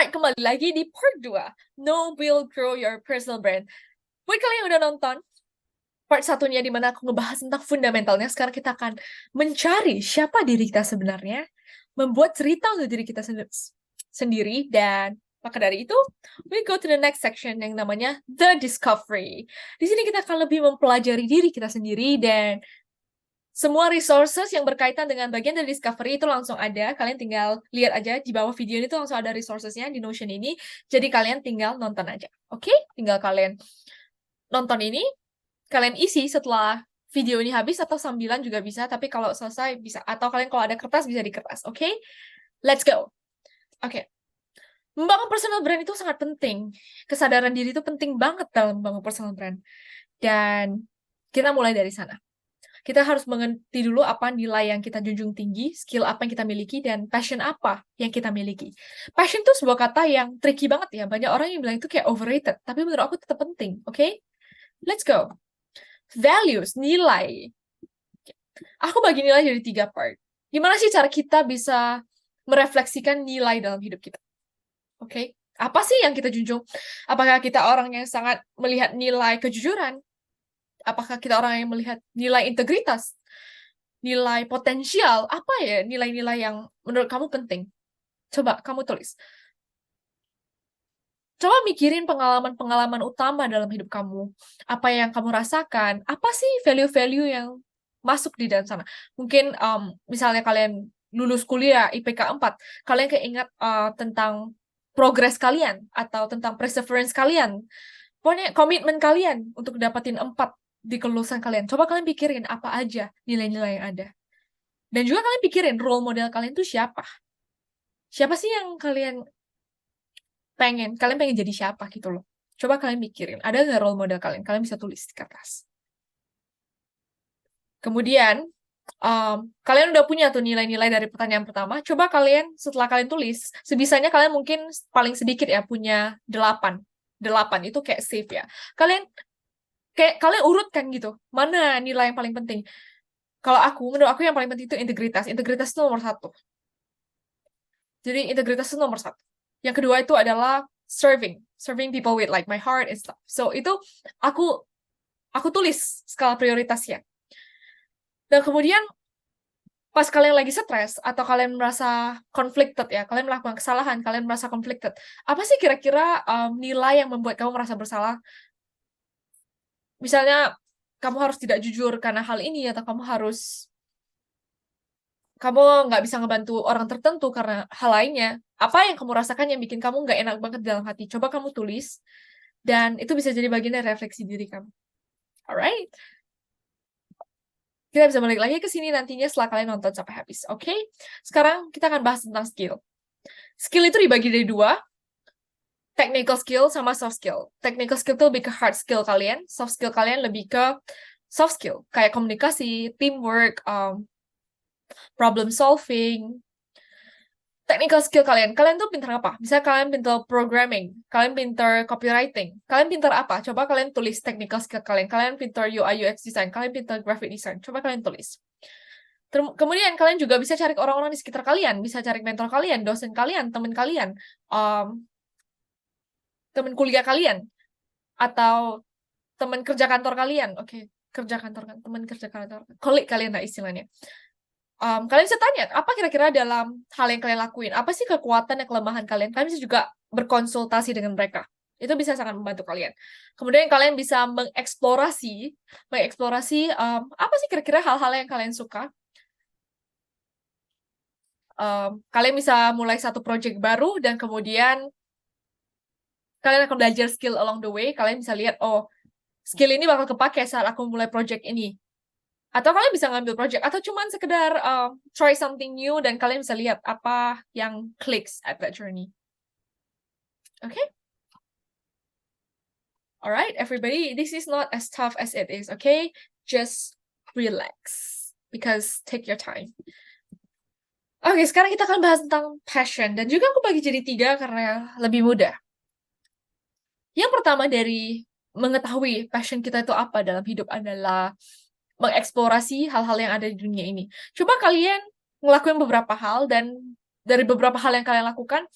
Alright, kembali lagi di part 2. Know, Build, Grow Your Personal Brand. Buat kalian yang udah nonton part satunya di mana aku ngebahas tentang fundamentalnya, sekarang kita akan mencari siapa diri kita sebenarnya, membuat cerita untuk diri kita sendiri, dan maka dari itu, we go to the next section yang namanya The Discovery. Di sini kita akan lebih mempelajari diri kita sendiri, dan semua resources yang berkaitan dengan bagian dari discovery itu langsung ada. Kalian tinggal lihat aja di bawah video ini tuh langsung ada resourcesnya di Notion ini. Jadi kalian tinggal nonton aja. Oke? Tinggal kalian nonton ini, kalian isi setelah video ini habis atau sambilan juga bisa. Tapi kalau selesai bisa. Atau kalian kalau ada kertas bisa di kertas. Oke? Let's go. Oke. Membangun personal brand itu sangat penting. Kesadaran diri itu penting banget dalam membangun personal brand. Dan kita mulai dari sana. Kita harus mengerti dulu apa nilai yang kita junjung tinggi, skill apa yang kita miliki, dan passion apa yang kita miliki. Passion itu sebuah kata yang tricky banget ya. Banyak orang yang bilang itu kayak overrated. Tapi menurut aku tetap penting, oke? Let's go. Values, nilai. Aku bagi nilai jadi 3 part. Gimana sih cara kita bisa merefleksikan nilai dalam hidup kita? Oke? Apa sih yang kita junjung? Apakah kita orang yang sangat melihat nilai kejujuran? Apakah kita orang yang melihat nilai integritas, nilai potensial? Apa ya nilai-nilai yang menurut kamu penting? Coba kamu tulis. Coba mikirin pengalaman-pengalaman utama dalam hidup kamu. Apa yang kamu rasakan? Apa sih value-value yang masuk di dalam sana? Mungkin misalnya kalian lulus kuliah IPK 4, kalian keinget tentang progres kalian atau tentang perseverance kalian. Pokoknya komitmen kalian untuk dapatin 4 di kelulusan kalian. Coba kalian pikirin apa aja nilai-nilai yang ada. Dan juga kalian pikirin role model kalian tuh siapa. Siapa sih yang kalian pengen jadi siapa gitu loh. Coba kalian pikirin, ada nggak role model kalian? Kalian bisa tulis di kertas. Kemudian, kalian udah punya tuh nilai-nilai dari pertanyaan pertama. Coba kalian, setelah kalian tulis, sebisanya kalian mungkin paling sedikit ya punya 8. 8 itu kayak safe ya. Kalian urutkan gitu. Mana nilai yang paling penting? Kalau menurut aku yang paling penting itu integritas. Integritas itu nomor 1. Jadi integritas itu nomor 1. Yang kedua itu adalah serving people with like my heart and stuff. So itu aku tulis skala prioritasnya. Dan kemudian pas kalian lagi stres atau kalian merasa conflicted ya, kalian melakukan kesalahan, kalian merasa conflicted. Apa sih kira-kira nilai yang membuat kamu merasa bersalah? Misalnya kamu harus tidak jujur karena hal ini, atau kamu nggak bisa ngebantu orang tertentu karena hal lainnya. Apa yang kamu rasakan yang bikin kamu nggak enak banget dalam hati? Coba kamu tulis, dan itu bisa jadi bagian dari refleksi diri kamu. Alright? Kita bisa balik lagi ke sini nantinya setelah kalian nonton sampai habis. Oke? Sekarang kita akan bahas tentang skill. Skill itu dibagi dari 2. Technical skill sama soft skill. Technical skill itu lebih ke hard skill kalian. Soft skill kalian lebih ke soft skill. Kayak komunikasi, teamwork, problem solving. Technical skill kalian tuh pintar apa? Misalnya kalian pintar programming, kalian pintar copywriting, kalian pintar apa? Coba kalian tulis technical skill kalian. Kalian pintar UI UX design, kalian pintar graphic design. Coba kalian tulis. Kemudian kalian juga bisa cari orang-orang di sekitar kalian, bisa cari mentor kalian, dosen kalian, teman kalian, teman kuliah kalian, atau teman kerja kantor kalian. Oke, kerja kantor kan, teman kerja kantor, kolik kalian lah istilahnya. Kalian bisa tanya, apa kira-kira dalam hal yang kalian lakuin? Apa sih kekuatan dan kelemahan kalian? Kalian bisa juga berkonsultasi dengan mereka. Itu bisa sangat membantu kalian. Kemudian kalian bisa mengeksplorasi apa sih kira-kira hal-hal yang kalian suka. Kalian bisa mulai satu project baru, dan kemudian kalian akan belajar skill along the way. Kalian bisa lihat, oh, skill ini bakal kepake saat aku mulai project ini. Atau kalian bisa ngambil project, atau cuman sekedar try something new, dan kalian bisa lihat apa yang clicks at that journey. Okay? Alright, everybody, this is not as tough as it is, okay? Just relax, because take your time. Oke, sekarang kita akan bahas tentang passion, dan juga aku bagi jadi 3 karena lebih mudah. Yang pertama dari mengetahui passion kita itu apa dalam hidup adalah mengeksplorasi hal-hal yang ada di dunia ini. Coba kalian ngelakuin beberapa hal, dan dari beberapa hal yang kalian lakukan,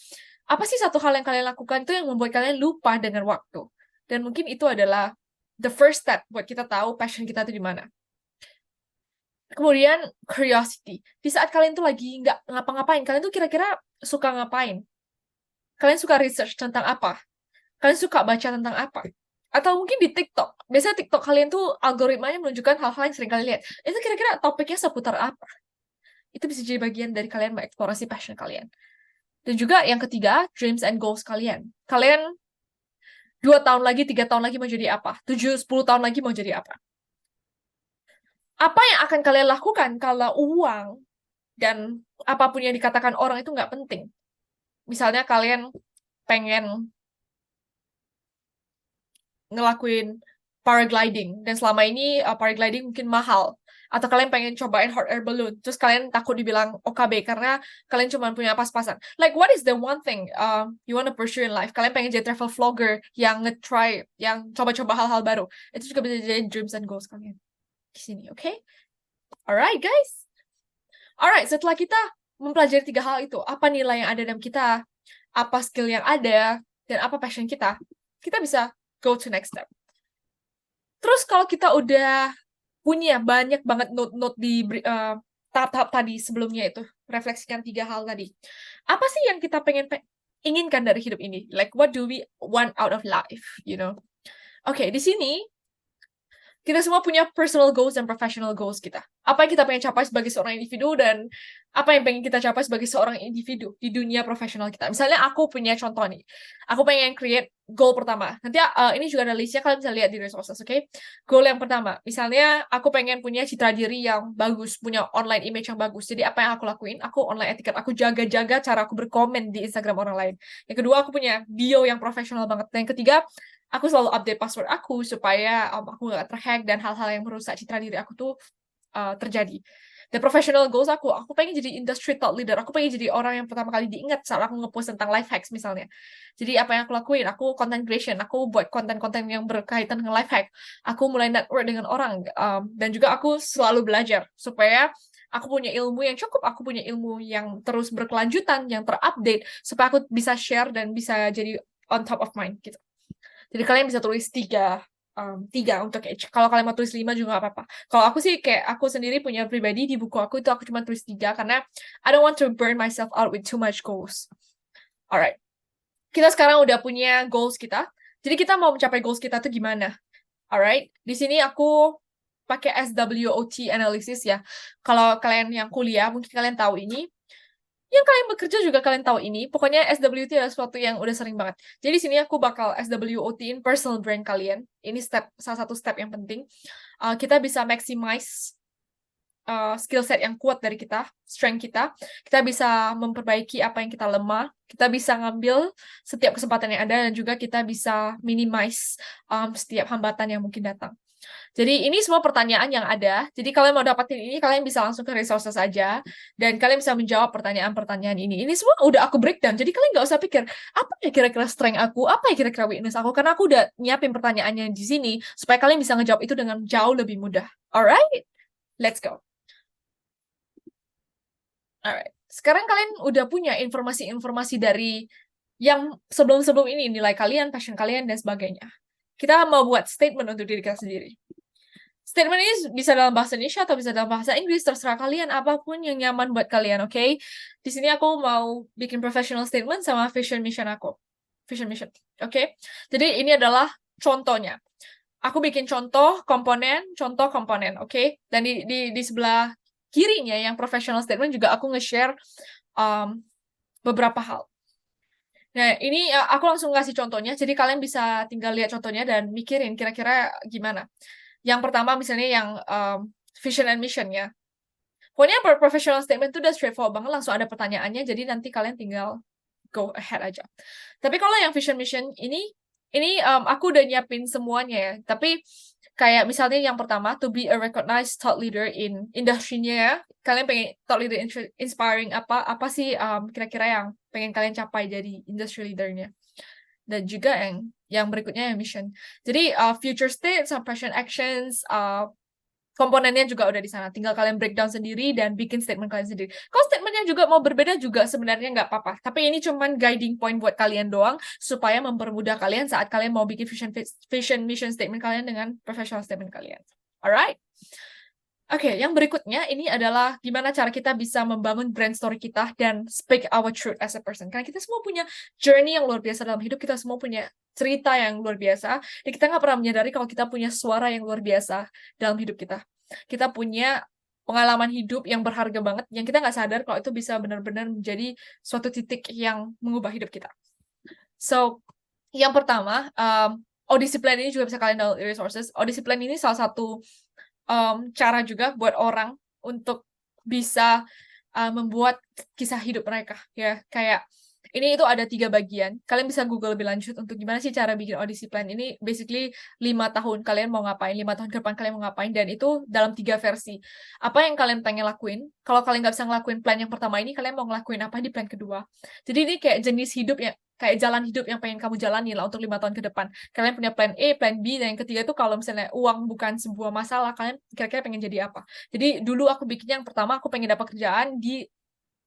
Apa sih satu hal yang kalian lakukan itu yang membuat kalian lupa dengan waktu? Dan mungkin itu adalah the first step buat kita tahu passion kita itu di mana. Kemudian curiosity. Di saat kalian tuh lagi nggak ngapa-ngapain, kalian tuh kira-kira suka ngapain? Kalian suka research tentang apa? Kalian suka baca tentang apa? Atau mungkin di TikTok. Biasanya TikTok kalian tuh algoritmanya menunjukkan hal-hal yang sering kalian lihat. Itu kira-kira topiknya seputar apa? Itu bisa jadi bagian dari kalian mengeksplorasi passion kalian. Dan juga yang ketiga, dreams and goals kalian. Kalian 2 tahun lagi, 3 tahun lagi mau jadi apa? 7, 10 tahun lagi mau jadi apa? Apa yang akan kalian lakukan kalau uang dan apapun yang dikatakan orang itu nggak penting? Misalnya kalian pengen ngelakuin paragliding, dan selama ini paragliding mungkin mahal. Atau kalian pengen cobain hot air balloon, terus kalian takut dibilang OKB karena kalian cuma punya pas-pasan. Like, what is the one thing you want to pursue in life? Kalian pengen jadi travel vlogger yang nge-try, yang coba-coba hal-hal baru. Itu juga bisa jadi dreams and goals kalian. Di sini, oke? Okay? Alright, guys. Alright, setelah kita mempelajari 3 hal itu, apa nilai yang ada dalam kita, apa skill yang ada, dan apa passion kita bisa go to next step. Terus kalau kita udah punya banyak banget note-note di tahap-tahap tadi sebelumnya itu, refleksikan 3 hal tadi. Apa sih yang kita inginkan dari hidup ini? Like, what do we want out of life, you know? Oke, di sini kita semua punya personal goals dan professional goals kita. Apa yang kita pengen capai sebagai seorang individu dan apa yang pengen kita capai sebagai seorang individu di dunia profesional kita. Misalnya aku punya contoh nih. Aku pengen create goal pertama. Nanti ini juga ada listnya, kalian bisa lihat di resources, oke? Okay? Goal yang pertama. Misalnya aku pengen punya citra diri yang bagus, punya online image yang bagus. Jadi apa yang aku lakuin? Aku online etiquette. Aku jaga-jaga cara aku berkomen di Instagram orang lain. Yang kedua, aku punya bio yang profesional banget. Dan yang ketiga, aku selalu update password aku supaya aku nggak terhack dan hal-hal yang merusak citra diri aku tuh terjadi. Dan professional goals aku pengen jadi industry thought leader. Aku pengen jadi orang yang pertama kali diingat saat aku ngepost tentang life hacks misalnya. Jadi apa yang aku lakuin? Aku content creation. Aku buat konten-konten yang berkaitan dengan life hack. Aku mulai network dengan orang. Dan juga aku selalu belajar supaya aku punya ilmu yang cukup. Aku punya ilmu yang terus berkelanjutan, yang terupdate, supaya aku bisa share dan bisa jadi on top of mind gitu. Jadi kalian bisa tulis 3 untuk each. Kalau kalian mau tulis 5 juga gak apa-apa. Kalau aku sih kayak aku sendiri punya pribadi di buku aku itu aku cuma tulis 3 karena I don't want to burn myself out with too much goals. Alright. Kita sekarang udah punya goals kita. Jadi kita mau mencapai goals kita tuh gimana? Alright. Di sini aku pakai SWOT analysis ya. Kalau kalian yang kuliah mungkin kalian tahu ini. Yang kalian bekerja juga kalian tahu ini. Pokoknya SWOT adalah sesuatu yang udah sering banget. Jadi di sini aku bakal SWOT-in personal brand kalian. Ini salah satu step yang penting. Kita bisa maximize skill set yang kuat dari kita, strength kita. Kita bisa memperbaiki apa yang kita lemah. Kita bisa ngambil setiap kesempatan yang ada dan juga kita bisa minimize setiap hambatan yang mungkin datang. Jadi ini semua pertanyaan yang ada. Jadi kalian mau dapatin ini, kalian bisa langsung ke resources saja. Dan kalian bisa menjawab pertanyaan-pertanyaan ini. Ini semua udah aku breakdown. Jadi kalian nggak usah pikir, apa ya kira-kira strength aku? Apa ya kira-kira weakness aku? Karena aku udah nyiapin pertanyaannya di sini. Supaya kalian bisa ngejawab itu dengan jauh lebih mudah. Alright? Let's go. Alright. Sekarang kalian udah punya informasi-informasi dari yang sebelum-sebelum ini. Nilai kalian, passion kalian, dan sebagainya. Kita mau buat statement untuk diri kita sendiri. Statement ini bisa dalam bahasa Indonesia atau bisa dalam bahasa Inggris, terserah kalian, apapun yang nyaman buat kalian, oke? Okay? Di sini aku mau bikin professional statement sama vision mission aku. Vision mission, oke? Okay? Jadi ini adalah contohnya. Aku bikin contoh komponen, oke? Okay? Dan di sebelah kirinya yang professional statement juga aku nge-share beberapa hal. Nah, ini aku langsung ngasih contohnya, jadi kalian bisa tinggal lihat contohnya dan mikirin kira-kira gimana. Yang pertama misalnya yang vision and mission ya. Pokoknya professional statement itu udah straightforward banget, langsung ada pertanyaannya, jadi nanti kalian tinggal go ahead aja. Tapi kalau yang vision mission ini aku udah nyiapin semuanya ya. Tapi kayak misalnya yang pertama, to be a recognized thought leader in industry-nya ya. Kalian pengen thought leader inspiring apa sih kira-kira yang pengen kalian capai jadi industry leader-nya. Dan juga yang berikutnya yang mission. Jadi future state, some passion actions, komponennya juga udah di sana. Tinggal kalian breakdown sendiri dan bikin statement kalian sendiri. Kalau statementnya juga mau berbeda juga sebenarnya nggak apa-apa. Tapi ini cuman guiding point buat kalian doang supaya mempermudah kalian saat kalian mau bikin vision mission statement kalian dengan professional statement kalian. Alright? Oke, yang berikutnya ini adalah gimana cara kita bisa membangun brand story kita dan speak our truth as a person. Karena kita semua punya journey yang luar biasa dalam hidup, kita semua punya cerita yang luar biasa, dan kita nggak pernah menyadari kalau kita punya suara yang luar biasa dalam hidup kita. Kita punya pengalaman hidup yang berharga banget, yang kita nggak sadar kalau itu bisa benar-benar menjadi suatu titik yang mengubah hidup kita. So, yang pertama, Odyssey Plan ini juga bisa kalian download di resources. Odyssey Plan ini salah satu cara juga buat orang untuk bisa membuat kisah hidup mereka, ya. Kayak ini itu ada 3 bagian. Kalian bisa Google lebih lanjut untuk gimana sih cara bikin Odyssey Plan. Ini basically 5 tahun kalian mau ngapain, 5 tahun ke depan kalian mau ngapain, dan itu dalam 3 versi. Apa yang kalian pengen lakuin, kalau kalian nggak bisa ngelakuin plan yang pertama ini, kalian mau ngelakuin apa di plan kedua. Jadi ini kayak jenis hidup yang kayak jalan hidup yang pengen kamu jalani lah untuk 5 tahun ke depan. Kalian punya plan A, plan B, dan yang ketiga itu kalau misalnya uang bukan sebuah masalah, kalian kira-kira pengen jadi apa. Jadi dulu aku bikinnya yang pertama, aku pengen dapat kerjaan di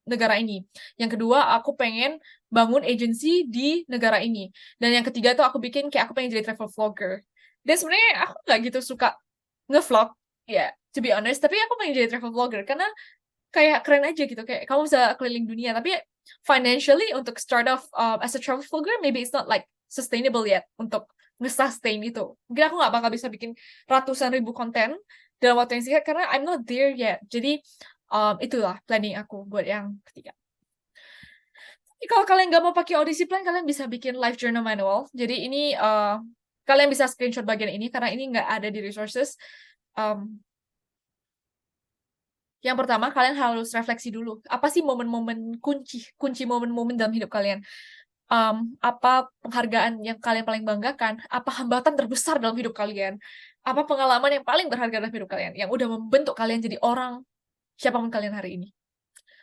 negara ini. Yang kedua, aku pengen bangun agency di negara ini. Dan yang ketiga tuh aku bikin kayak aku pengen jadi travel vlogger. Dan sebenarnya aku nggak gitu suka nge-vlog, ya, to be honest. Tapi aku pengen jadi travel vlogger karena kayak keren aja gitu. Kayak kamu bisa keliling dunia. Tapi financially untuk start off as a travel vlogger, maybe it's not like sustainable yet untuk nge-sustain itu. Mungkin aku nggak bakal bisa bikin ratusan ribu konten dalam waktu yang singkat karena I'm not there yet. Jadi itulah planning aku buat yang ketiga. Tapi kalau kalian nggak mau pakai Odyssey Plan, kalian bisa bikin life journal manual. Jadi ini kalian bisa screenshot bagian ini karena ini nggak ada di resources. Yang pertama, kalian harus refleksi dulu. Apa sih momen-momen kunci momen-momen dalam hidup kalian? Apa penghargaan yang kalian paling banggakan? Apa hambatan terbesar dalam hidup kalian? Apa pengalaman yang paling berharga dalam hidup kalian? Yang udah membentuk kalian jadi orang siapapun kalian hari ini.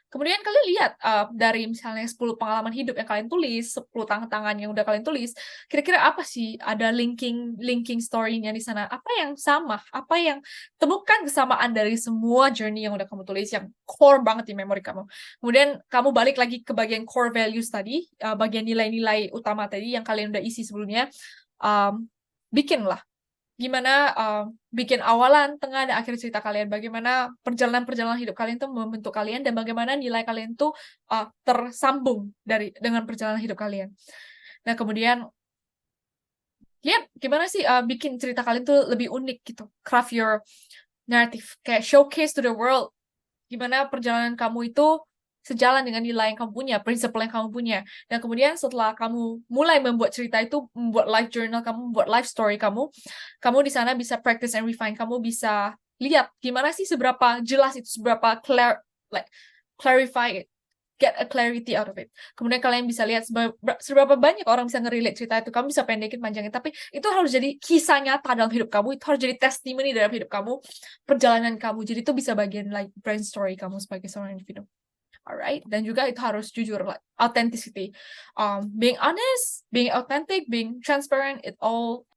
Kemudian kalian lihat dari misalnya 10 pengalaman hidup yang kalian tulis, 10 tangan-tangan yang udah kalian tulis, kira-kira apa sih ada linking story-nya di sana? Apa yang sama? Apa yang temukan kesamaan dari semua journey yang udah kamu tulis yang core banget di memori kamu. Kemudian kamu balik lagi ke bagian core values tadi, bagian nilai-nilai utama tadi yang kalian udah isi sebelumnya. Bikinlah gimana bikin awalan, tengah, dan akhir cerita kalian. Bagaimana perjalanan-perjalanan hidup kalian tuh membentuk kalian, dan bagaimana nilai kalian tuh tersambung dengan perjalanan hidup kalian. Nah, kemudian lihat gimana sih bikin cerita kalian tuh lebih unik gitu. Craft your narrative. Kayak showcase to the world gimana perjalanan kamu itu sejalan dengan nilai yang kamu punya, prinsipal yang kamu punya. Dan kemudian setelah kamu mulai membuat cerita itu, membuat life journal kamu, membuat life story kamu di sana bisa practice and refine. Kamu bisa lihat gimana sih seberapa jelas itu, seberapa clarify it, get a clarity out of it. Kemudian kalian bisa lihat seberapa banyak orang bisa ngerelate cerita itu. Kamu bisa pendekin, panjangin, tapi itu harus jadi kisah nyata dalam hidup kamu. Itu harus jadi testimoni dalam hidup kamu, perjalanan kamu. Jadi itu bisa bagian like brand story kamu sebagai seorang individu. Alright, dan juga itu harus jujur, like authenticity, being honest, being authentic, being transparent, it all